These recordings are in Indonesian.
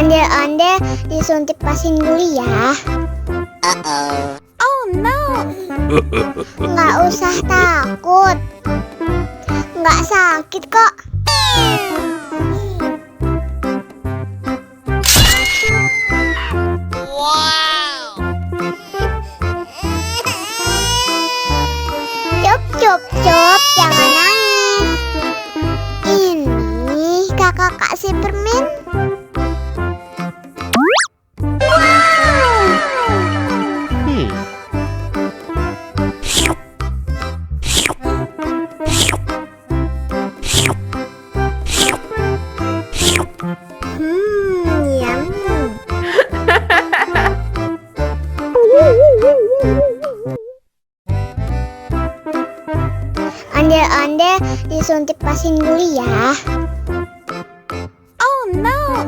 Ondel-ondel disuntik pasien dulu ya. Oh no. Nggak usah takut. Nggak sakit kok. Wow. Cup, jangan nangis. Ini kakak kasih permen. Ondel-ondel disuntik pasien dulu ya. Oh no.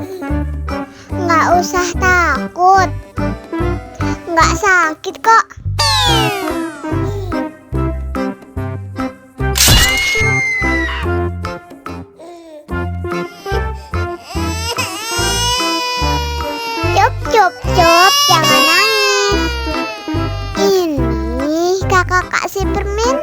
Nggak usah takut. Nggak sakit kok. Cup, jangan nangis. Ini kakak kasih permen.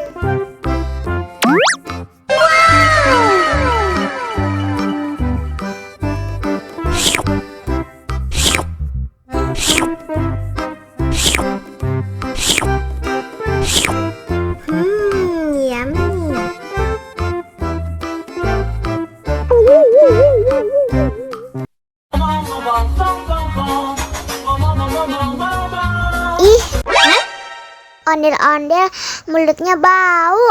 Ih, ondel-ondel mulutnya bau.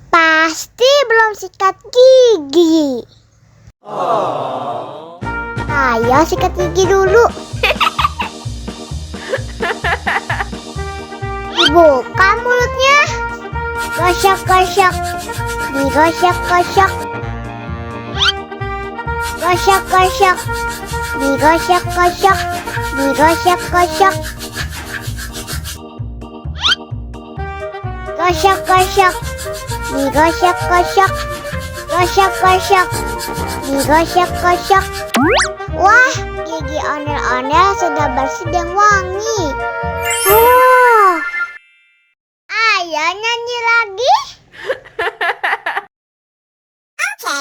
Pasti belum sikat gigi. Ayo sikat gigi dulu. Dibuka mulutnya. Gosok-gosok. Digosok-gosok. Gosok-gosok. Digosok-gosok. Digosok-gosok. Gosok-gosok. Digosok-gosok. Gosok-gosok. Digosok-gosok. Wah, gigi ondel-ondel sudah bersih dan wangi. Ayo nyanyi lagi. Oke.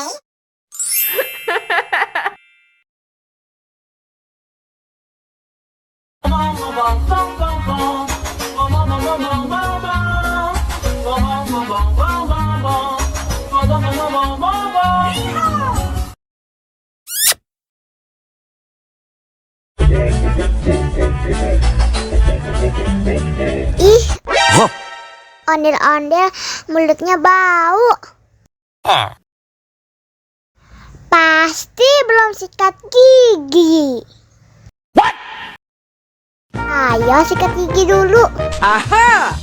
Ih, ondel-ondel mulutnya bau. Pasti belum sikat gigi. Ayo sikat gigi dulu. Aha.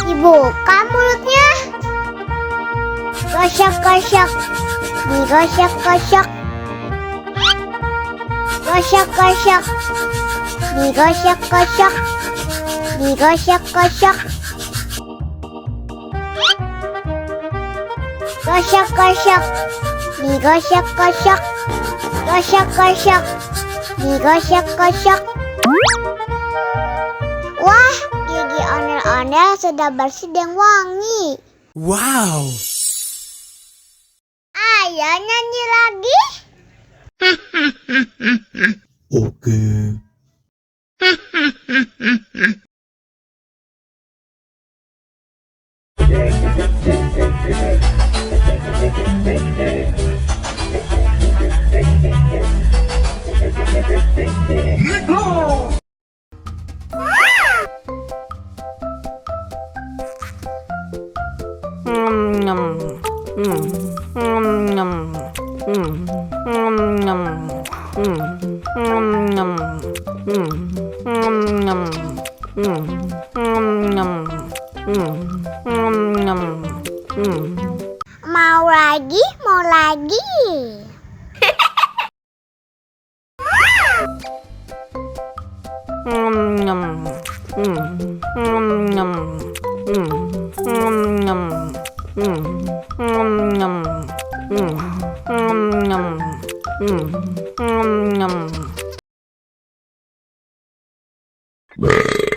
Dibuka mulutnya. Gosok-gosok. Digosok-gosok. Gosok-gosok. Digosok-gosok. Digosok-gosok. Gosok-gosok. Digosok-gosok. Gosok-gosok. Digosok-gosok. Wah, gigi ondel-ondel sudah bersih dan wangi. Wow. Ayo nyanyi lagi. Oke. Mau lagi, mau lagi. Bleh.